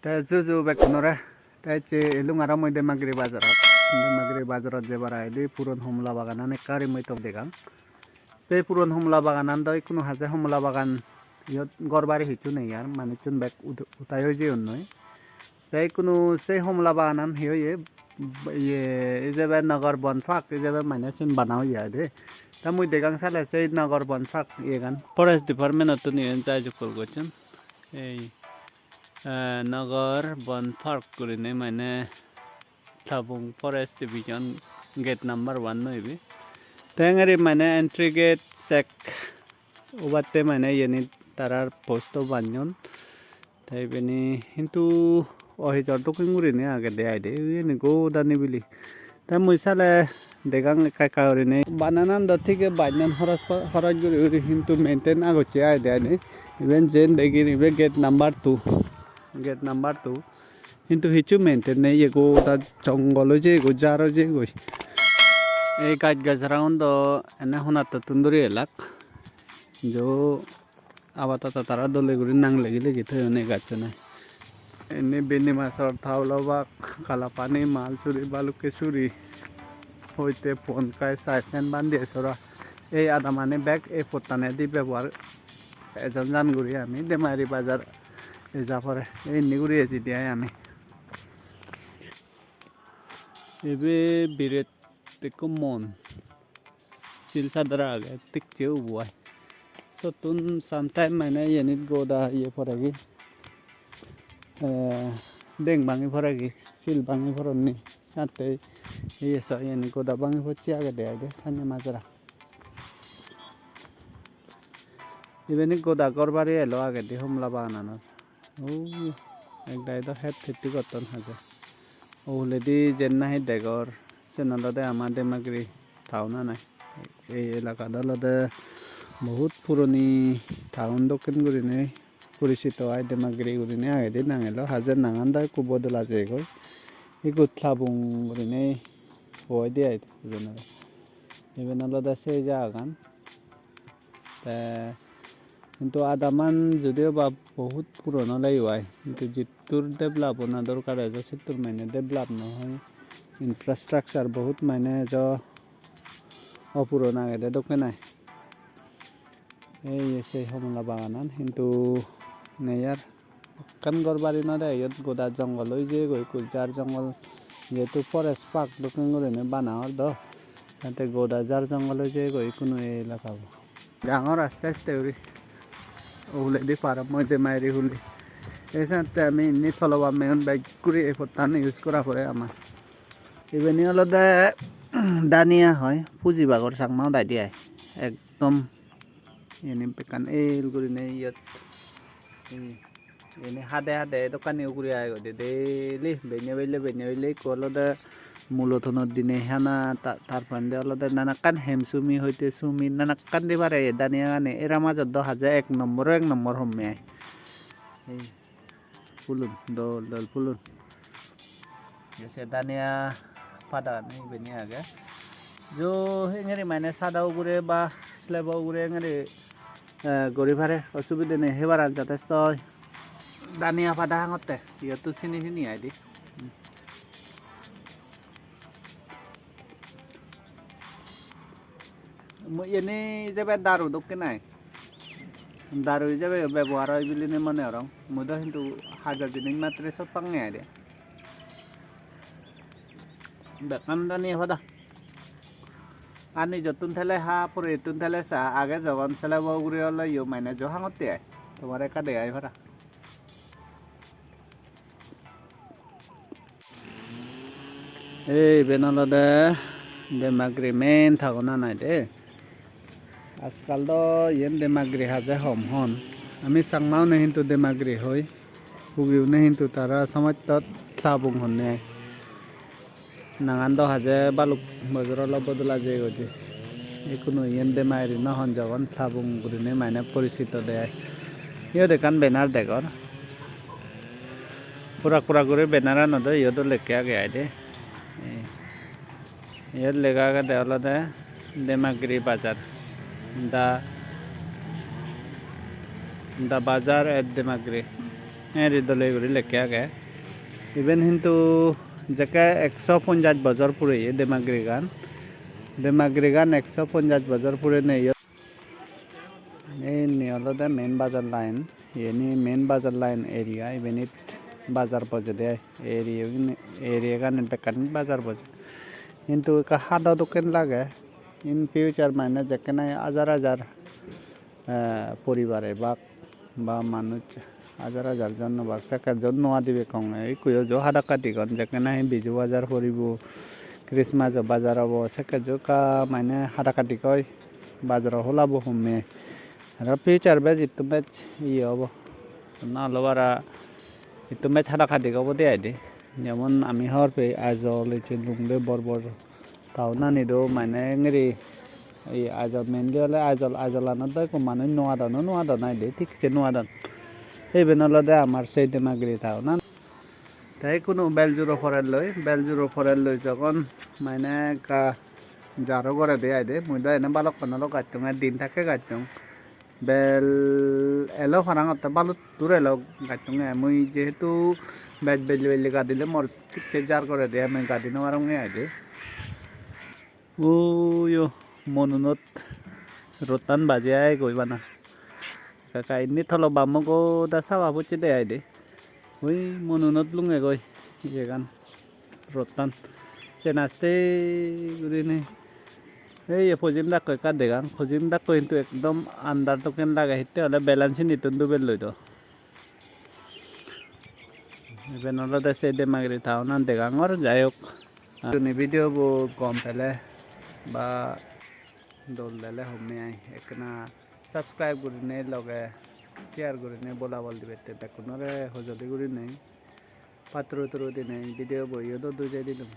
তে জুজু বেকনরে তাই যে লুঙারা মই দেমাগিরি বাজারত যে বারা এলি পুরন হমলা বাগানান কারি মই তো দেখাং সেই পুরন হমলা বাগানান দই কোনো হাজে হমলা বাগান ইয়ত গড়বাড়ি হিচু নেই আর মানুষজন বেক উতাই হয়ে যে নয় তাই কোনো সেই হমলা বাগানান হিয়ে ইয়ে এই যে নগর বনফাক এই যে মানে চুন বানাও ইয়া দে তা মুই দেখাং সালে সেই নগর বনফাক ইয়ে গান ফরেস্ট ডিপার্টমেন্ট তো নিয়ে যাই যুকল করছেন এই নগর বনফাক করে মানে Tabung Forest Division gate number 1 noibi tengari mane entry gate sek ubate mane yeni tarar posto banyon tai beni hintu ohi jordo kinguri ne age de aide yeni go dani bili ta muisale degang kai kai ne bananan da thike banyan horas guri hintu maintain agoche aide ne even jen degiri be gate number 2 কিন্তু হিচু maintain নেই এগো তা জঙ্গল যে এগো jar যে গই এই গাছ গাছরাউন দ এনে হোনাত তুন্দরি এলাক जो আবাতা তারা দলে গুরি নাং লাগি লাগি থনে গাছ না এনে বেনি মাছর থাউলবা কালা পানি মালচুরি বালুকেশুরি হইতে ফোন কায় সাইসেন বান্ধি সরা এই আদা মানে ব্যাগ এই পত্তানে দি ব্যবহার এজন জান গুরি আমি দেমারি বাজার এই জাফরে এই নিগুরি এজি দিয়াই আমি ebe biret te kumon silsa daraga tik cheu buai so tun sometime mane yenit goda ye poragi deng bangi poragi sil bangi poronni sate ye sa yenit goda bangi pochi aga de age sanya majara ibeni goda gorbari elo age de homla banana o ekdai do het thiti goton haje ওলেদি জেন্নাহি দেগর সেনলদে আমার দেমাগরি টাউনা নাই এই এলাকাদলদে বহুত পুরনি town দক্ষিণ গুরিনে পরিচিত I দেমাগরি গুরিনে আগেদি নাঙেল হাজার নাঙান দায় কুবদলা যেগই এই গুথলাবুং গুরিনে হই দিয়ে এবেনলদে সেই জাগান তা কিন্তু আদামান যদিও বা বহুত পুরনো লাইওয়াই কিন্তু জিতুর ডেভেলপ হোনা দরকার আছে সিতুর মানে ডেভেলপ নহয় ইনফ্রাস্ট্রাকচার বহুত মানে য অপুরনো আগে দোকে নাই এই সেই হমলা বাগানান কিন্তু নেয়ার কানগর বাড়ি না দে ইয়ত গোদা জঙ্গল ওই যে গই কুলজার জঙ্গল যেহেতু ফরেস্ট পার্ক দোকান করে বানাওয়ার দ তাতে গোদা জার জঙ্গল যে গই কোনো এলাকা ডাঙর আস্তে আস্তে ওলে দি পারা মধ্যে মাইরি হুলি এসাতে আমি নি থলবা মেন বাইক করে ফতান ইউজ করা পরে আমার ইবেনি হলদে দানিয়া হয় পুঁজি বাগর চাংমাও দাই দিয়ে একদম এনে পেকান এল করে নেই ইয়াত এনে হাদে হাদে দোকানে উগুরি আয় গদে ডেইলি বেনে বেলে কলদে মূলধনের দিনে হানা তারপর আলাদা নানাকান হেমসুমি হইতে সুমি নানাকান দিবারে দানিয়া গানে এরা মাঝত 10,000 এক নম্বর হমে এই ফুলুন দল ফুলুন গেছে দানিয়া পাদা নেই বেনি আগে जो हेंगेरे माने सादा उगुरे बा स्लेब उगुरे हेंगेरे गरीबारे असुबिधा ने हेबार যথেষ্ট দানিয়া পাদা হাঙতে ইয়তো চিনি আইদি এনে যাবে দারু দোকে নাই দারু যাবে ব্যবহার হয় বলে মনে হরং মুদা কিন্তু হাজার দিন মাত্র সব পাঙ্গে আইদে বেকান দানি হদা আনি যতুন থেলে হা পরে তুন থেলে সা আগে জগন সেলে বগুরি হলে ইউ মাইনে জহাঙতে আয় তোমার একা দে আই ভরা এই বেনলদে দেমাগ্রি মেন থাকনা নাই দে আজকাল তো ইয়েন দেমাগ্রি হাজে হন আমি চাংমাও নে কিন্তু দেমাগ্রি হই হুগিও নে কিন্তু তারা সমাজত থাবুং হনে নাঙান দ হাজে বালুক বজর বদলা যে গতি কোনো ইয়েন দেমাগ্রি নহন জগন থাবুং গুরিনে মানে পরিচিত দে ইয়ে দেখান বেনার দেখর পুরা করে বেনারা নদ ইয়তো লেখে আগে আয় দে ইয়ার লেখা আগে দেওয়ালতে দেমাগ্রি বাজার the bazaar at Demagri এৰি দলে কৰি লেখা আগে ইভেন কিন্তু জেকে 150 বছৰ পুৰে দেমাগরি গান 150 বছর পুরে নেই এই নিয়লতে মেন বাজার লাইন এনি মেন বাজার লাইন এরিয়া ইভেনিট বাজার পজে দে এরিয়া গান বেকান বাজার পজে কিন্তু হাদা দোকান লাগে ইন ফিউচার মানে যেখানে হাজার হাজার পরিবারে বা মানুষ হাজার হাজার জন্য বাক সেকাজন নোয়া দিবে কং এই কুয়ো জো হাদা কাটি কন যেখানে বিজু বাজার পরিব ক্রিসমাস বাজার হব সেকাজো কা মানে হাদা কাটি কয় বাজার হলাব হমে আর ফিউচার বেজ ইতো বেজ ইয়ে হব না লবারা ইতো বেজ হাদা কাটি কব দেয় দে যেমন আমি হওয়ার পে আজল এই লুংবে বড় তাও না নিদো মানে এঙ্গরি এই আজল মেনলি হলে আজল আনার দয় কো মানুষ নোয়া দানো নাই দে ঠিকছে নোয়া দান এই বেনলদে আমার সেই দেমাগরি তাও না তাই কোনো বেলজুরো ফরেল লই যখন মানে কা যারো করে দেয় দে মুই দা এনে বালক কানালো গাইতং দিন থাকে গাইতং বেল এলো ফারাঙতে বালুত দূর এলো গাইতং মুই যেহেতু বেলি গাদিলে মর ঠিকছে জার করে দেয় আমি গাদি নেওয়ার আইদে ও মনুনত রতান বাজে আয় গইবানা কাকা ini thalo bamoko da sawa puchi de aide oi monunot lunge goi ye kan rotan senaste gurine এই ফজিম দা কয় কাদে গান ফজিম দা কয় কিন্তু একদম আন্ডার টোকেন লাগা হিতে হলে ব্যালেন্স নিতন দুবেল লইতো ইভেন হলো দেশে দেমাগরি থাও না দেগাঙর যাই হোক তুমি ভিডিও বো কম পেলে বা দল দিলে হমে আই একনা সাবস্ক্রাইব করি নে লগে শেয়ার করি নে বলা বল দিবে বেকুনরে হজলি করি নেই পাত্র দি নেই ভিডিও বইও তো দুই দিলাম